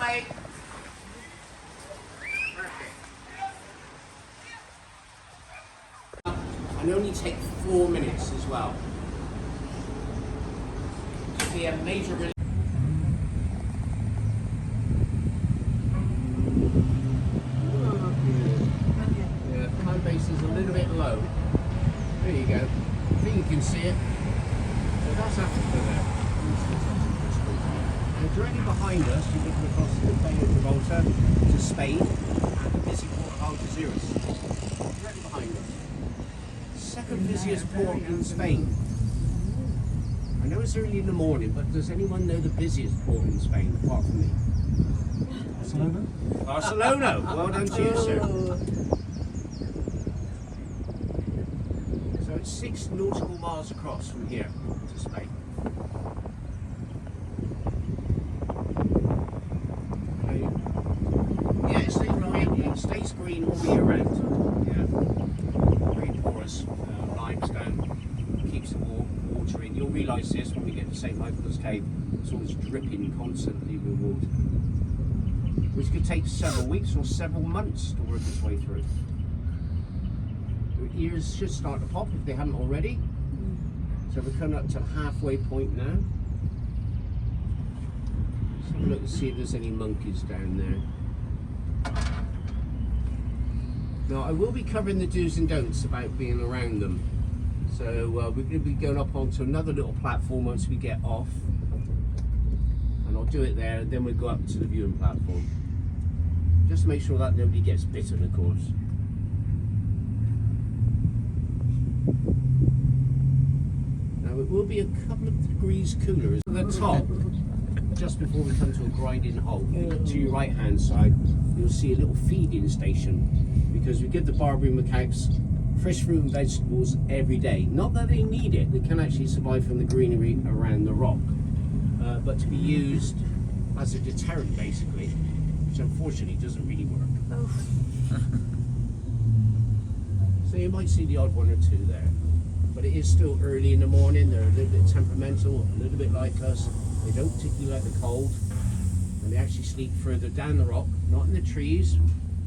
away. Perfect. And only take 4 minutes as well. To be a major relief. Yeah, climb base is a little bit low. There you go. I think you can see it. So that's Africa there. And directly behind us, you're looking across the Bay of Gibraltar to Spain and the busy port of Algeciras. Directly behind us. Second busiest port in Spain. I know it's early in the morning, but does anyone know the busiest port in Spain apart from me? Barcelona? Barcelona! Well done to you, sir. So it's 6 nautical miles across from here to Spain. Yeah, it stays green all year round. Yeah. Very porous limestone, keeps the water in. You'll realise this when we get to St Michael's Cave. It's always dripping constantly with water, which could take several weeks or several months to work its way through. Your ears should start to pop if they haven't already. So we're coming up to the halfway point now. Let's have a look and see if there's any monkeys down there. Now I will be covering the do's and don'ts about being around them. So we're going to be going up onto another little platform once we get off. And I'll do it there, and then we'll go up to the viewing platform. Just to make sure that nobody gets bitten, of course. Now it will be a couple of degrees cooler at the top, just before we come to a grinding halt. If you look to your right hand side, you'll see a little feeding station, because we give the Barbary macaques fresh fruit and vegetables every day. Not that they need it, they can actually survive from the greenery around the rock, but to be used as a deterrent basically, which unfortunately doesn't really work. Oh. So you might see the odd one or two there, but it is still early in the morning. They're a little bit temperamental, a little bit like us. They don't particularly like the cold, and they actually sleep further down the rock, not in the trees.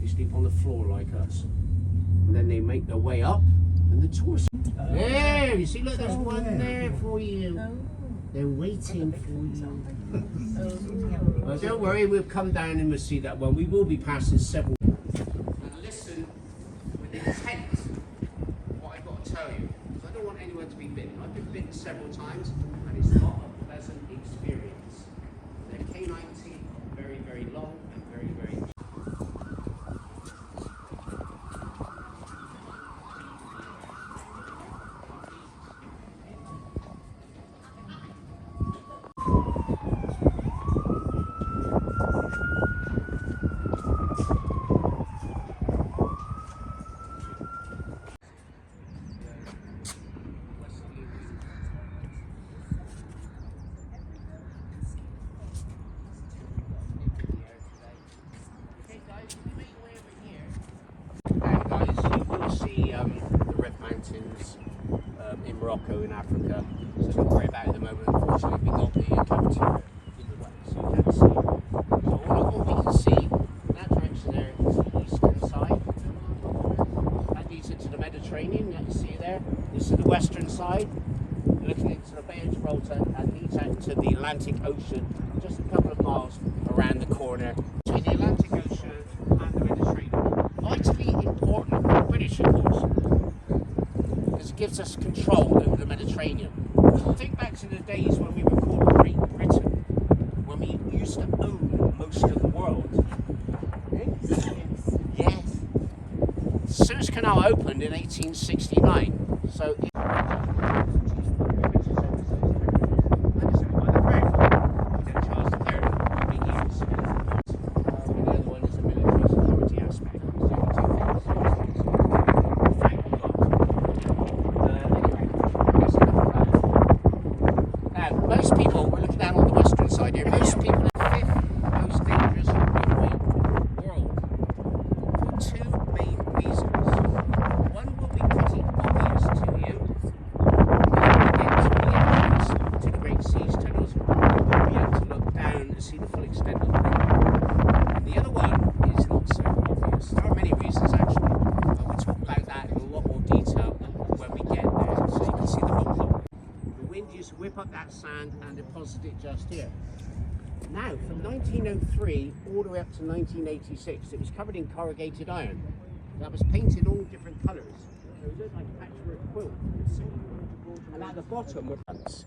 They sleep on the floor like us, and then they make their way up, and the tourists. There, you see, look, there's one there for you. They're waiting for you. Well, don't worry, we'll come down and we'll see that one. We will be passing several. And listen with intent what I've got to tell you, because I don't want anyone to be bitten. I've been bitten several times, and it's not a pleasant experience. Their canine teeth are very, very long and very, very. In Morocco, in Africa, so don't worry about it at the moment. Unfortunately, we got the cafeteria in the way, so you can't see. So all we can see in that direction there is the eastern side. That leads into the Mediterranean, that you see there. This is the western side, looking into the Bay of Gibraltar, and leads out into the Atlantic Ocean, just a couple of miles around the corner. Between the Atlantic Ocean and the Mediterranean. Vitally important for the British, of course. It gives us control over the Mediterranean. Think back to the days when we were called Great Britain, when we used to own most of the world. Yes. Suez Canal opened in 1869, so. Most people, we're looking down on the western side here, most people are the 5th most dangerous highway in the world for 2 main reasons. One will be pretty obvious to you, because when we get to the entrance to the Great Seas tunnels, we'll be able to look down and see the full extent of the road. planted it just here. Now, from 1903 all the way up to 1986, it was covered in corrugated iron. That was painted all different colours. So it looked like a patchwork quilt, you could see. And at the bottom were cuts.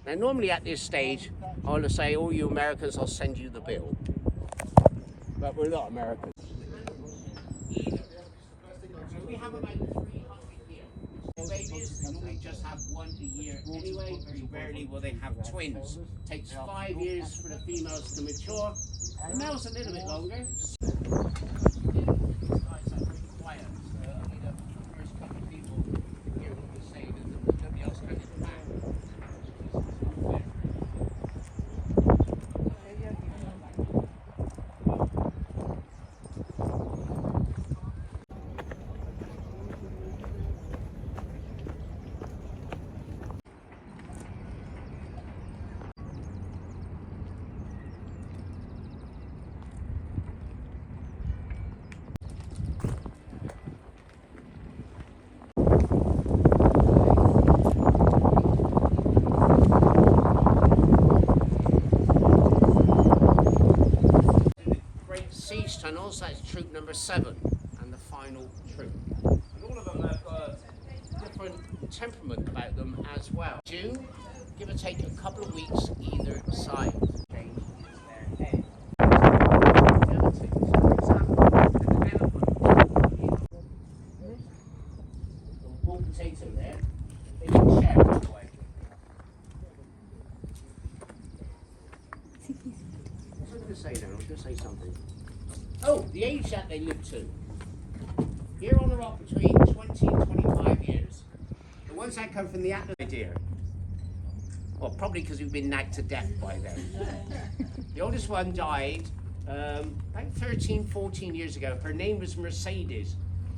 Now, normally at this stage, I'll say, all you Americans, I'll send you the bill. But we're not Americans. Either. So we have about 300 here. Babies, they normally just have one a year anyway. Very rarely will they have twins. Takes 5 years for the females to mature. The males a little bit longer. These guys are pretty quiet. So only the first couple of people hear what we say, and nobody else can interact. Siege tunnels, that's troop number 7 and the final troop. And all of them have got a different temperament about them as well. June, give or take a couple of weeks either side. Change their head. Ball potato there. They can share, by the way. What was I going to say now? I was going to say something. Oh, the age that they live to. Here on the rock between 20 and 25 years. The ones that come from the Atlas deer. Well, probably because we've been nagged to death by them. The oldest one died about 13, 14 years ago. Her name was Mercedes.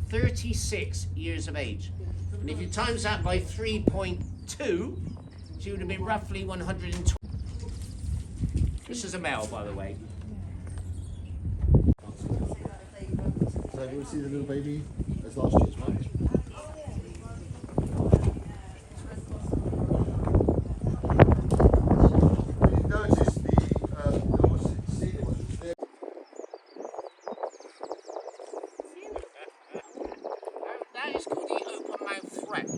36 years of age. And if you times that by 3.2, she would have been roughly 120. This is a male, by the way. So you want to see the little baby as last year's, right? You notice that is called the open mouth threat.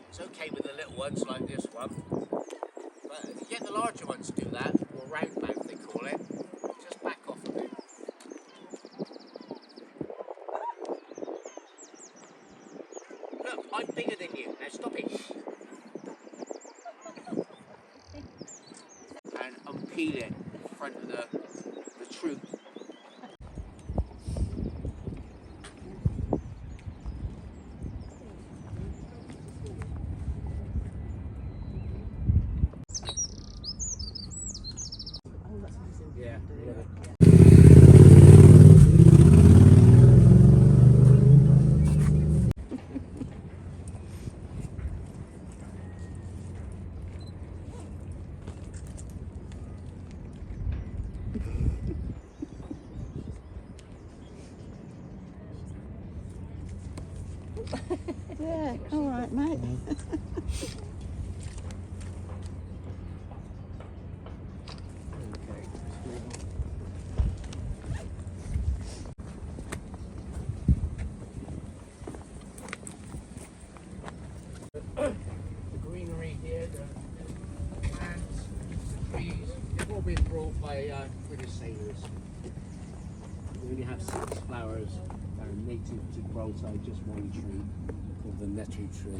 It's okay with the little ones like this one. But if you get the larger ones to do that, or round mouth they call it, just back off a bit. Look, I'm bigger than you. Now stop it. And unpeel it in front of the troop. Yeah. Yeah, all right, mate. The greenery here, the plants, the trees, they've all been brought by British sailors. We only have 6 flowers that are native to Gibraltar, just one tree called the nettle tree.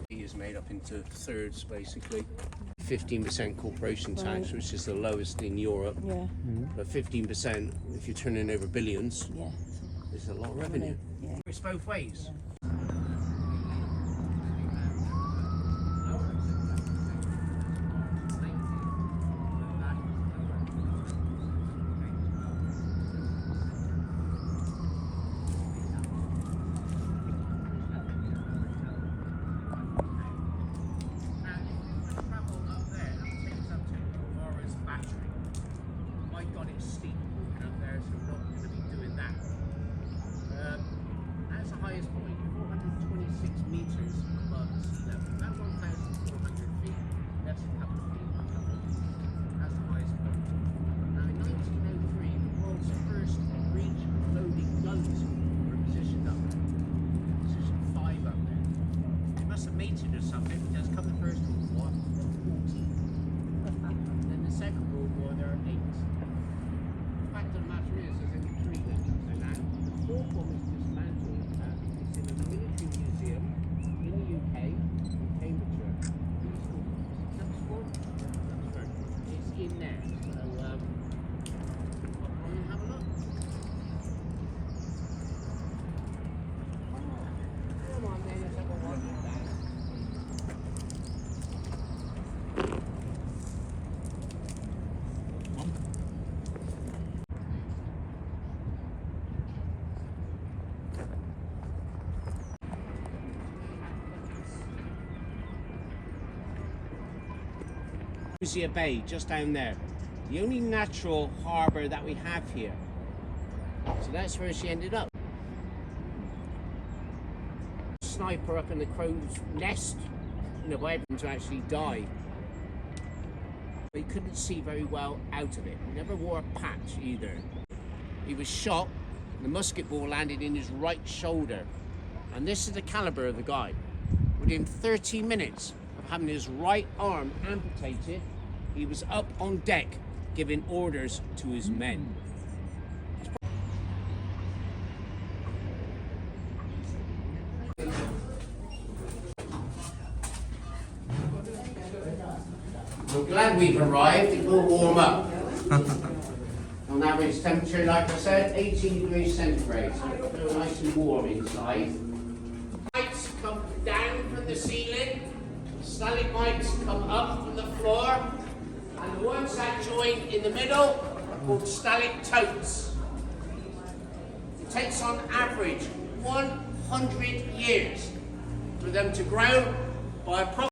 Is made up into thirds basically. 15% corporation tax, which is the lowest in Europe. Yeah. But 15%, if you're turning over billions, Yeah. it's a lot of revenue. Yeah. It's both ways. Lucia Bay, just down there. The only natural harbour that we have here. So that's where she ended up. Sniper up in the crow's nest, you know, by everyone to actually die. But he couldn't see very well out of it. He never wore a patch either. He was shot, the musket ball landed in his right shoulder. And this is the caliber of the guy. Within 30 minutes of having his right arm amputated, he was up on deck giving orders to his men. We're glad we've arrived. It will warm up. On average temperature, like I said, 18 degrees centigrade. So it'll feel nice and warm inside. Lights come down from the ceiling. Stalagmites come up from the floor. And the ones that join in the middle are called stalactites. It takes on average 100 years for them to grow by approximately.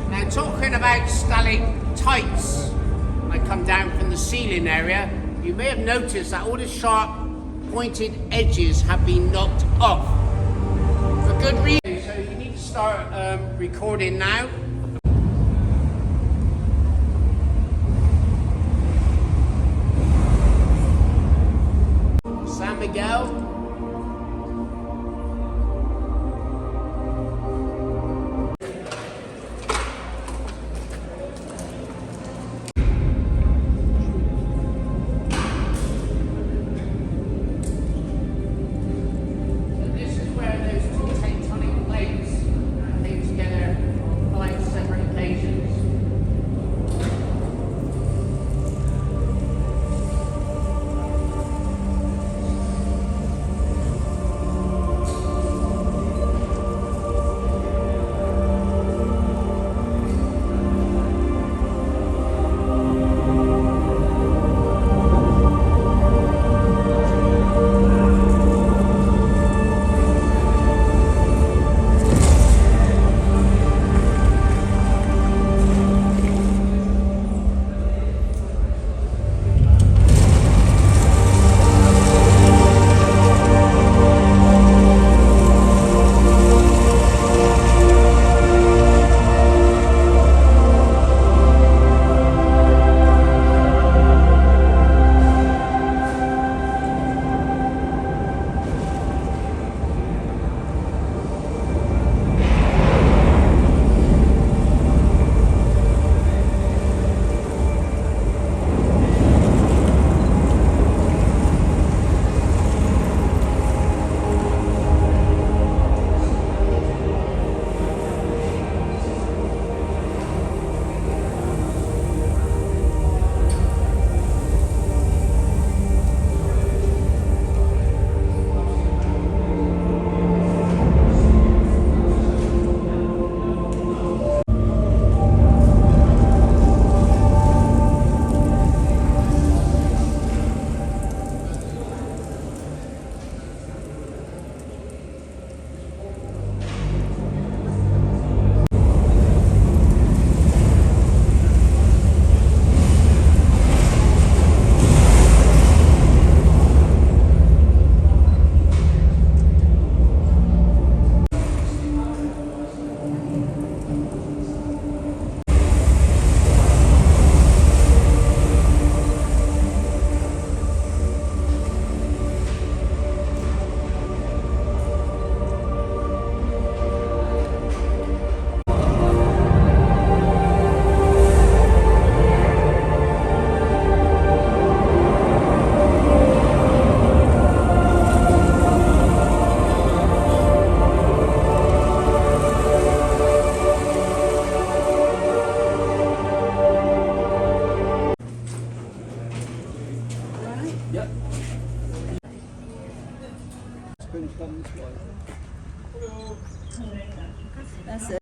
Now talking about stalactites, when I come down from the ceiling area, you may have noticed that all the sharp pointed edges have been knocked off. For good reason, so you need to start recording now. San Miguel. This is where those two tectonic plates came together 5 That's it.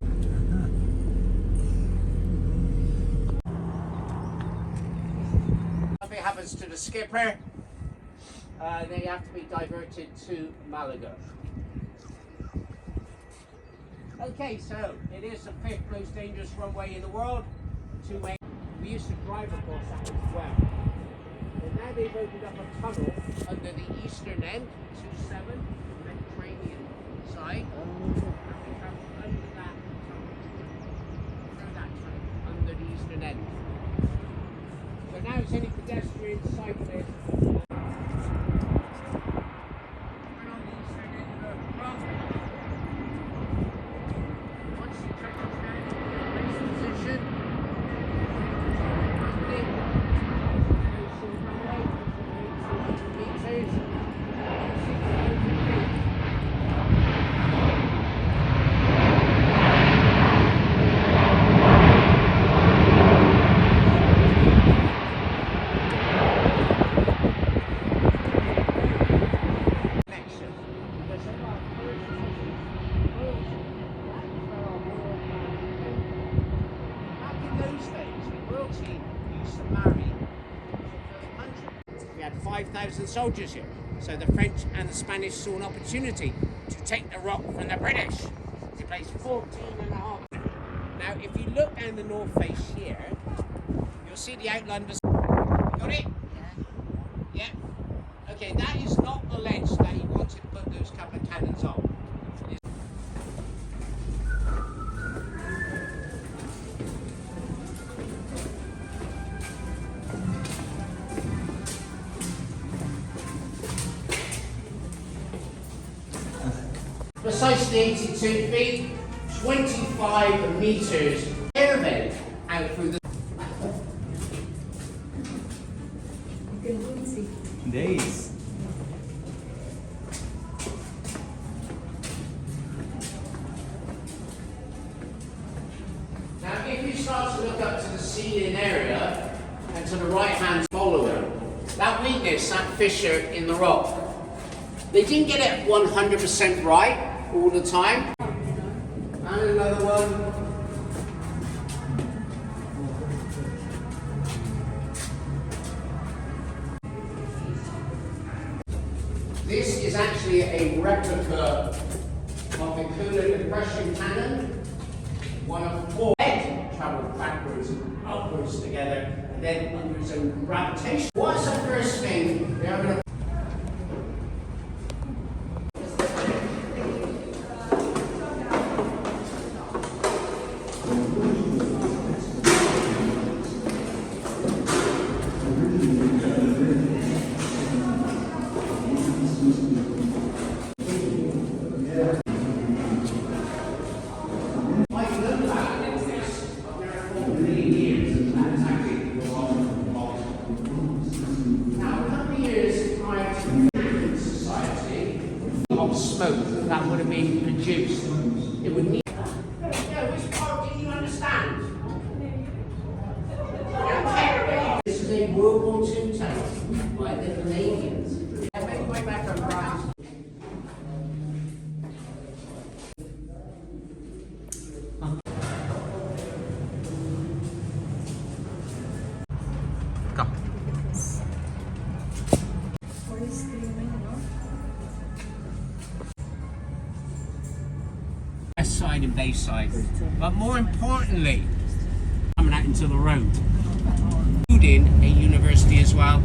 Something happens to the skipper, they have to be diverted to Malaga. Okay, so it is the 5th most dangerous runway in the world. Two-way. We used to drive across that as well. But now they've opened up a tunnel under the eastern end, 27, Mediterranean side. And we travel under that tunnel, through that tunnel, under the eastern end. So now it's any pedestrians, cyclists. We're on the eastern end of the runway. Once you touch down in your race position, we had 5,000 soldiers here, so the French and the Spanish saw an opportunity to take the rock from the British. They placed 14.5. Now, if you look down the north face here, you'll see the outline of the... Got it? Yeah. Okay, that is not the ledge that he wanted to put those couple of cannons on. Precisely 82 feet, 25 meters airmen out through the... Days. Now if you start to look up to the ceiling area and to the right hand follower, that weakness, that fissure in the rock, they didn't get it 100% right all the time. And another one. This is actually a replica of the cooler depression cannon. One of 4 head traveled backwards and upwards together, and then under its own gravitation. What's the first thing they're going to... smoke that would have been produced. It would need... Yeah, which part didn't you understand? This is a World War II tank by the Canadians. I make way back on France. Come. West side and base side, but more importantly, coming out into the road. Including a university as well,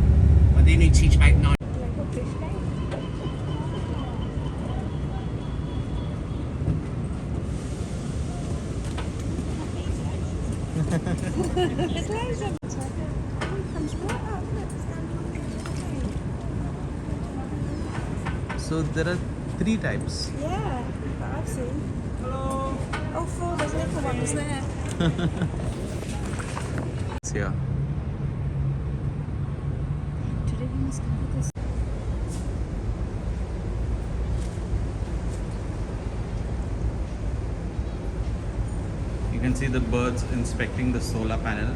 but they only teach about 9. So there are 3 types. Yeah, that I've seen. Hello. Oh, 4, there's little ones there. It's here. You can see the birds inspecting the solar panel,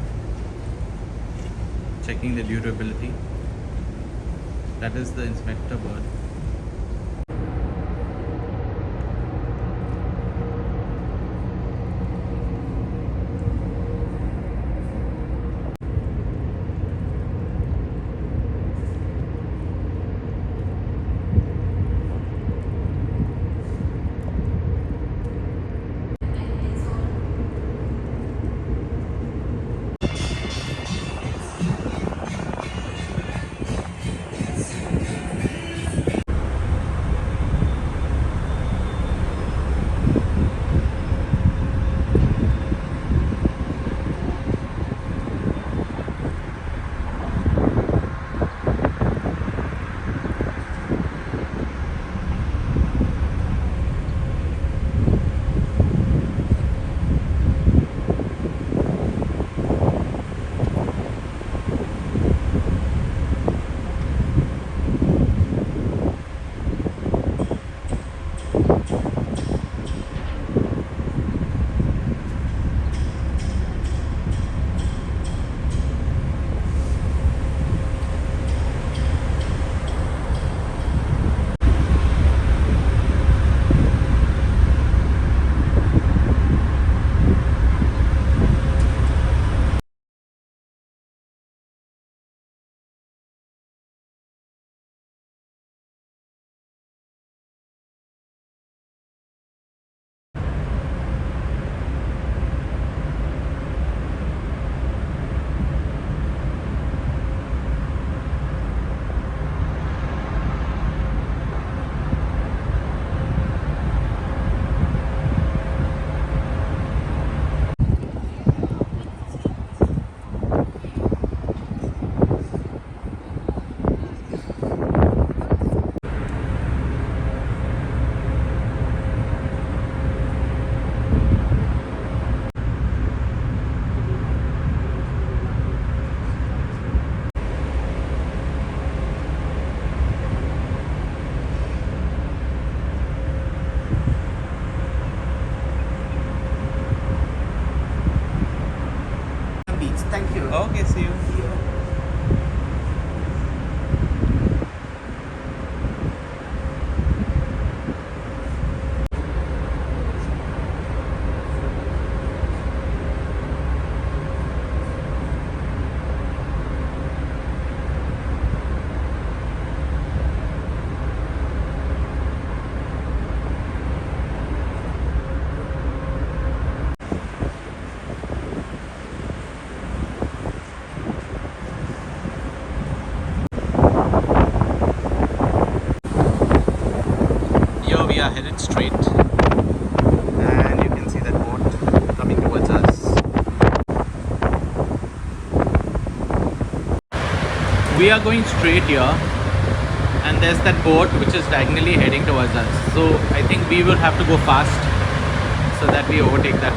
checking the durability. That is the inspector bird. Okay, see you. Here we are headed straight, and you can see that boat coming towards us. We are going straight here, and there's that boat which is diagonally heading towards us. So I think we will have to go fast so that we overtake that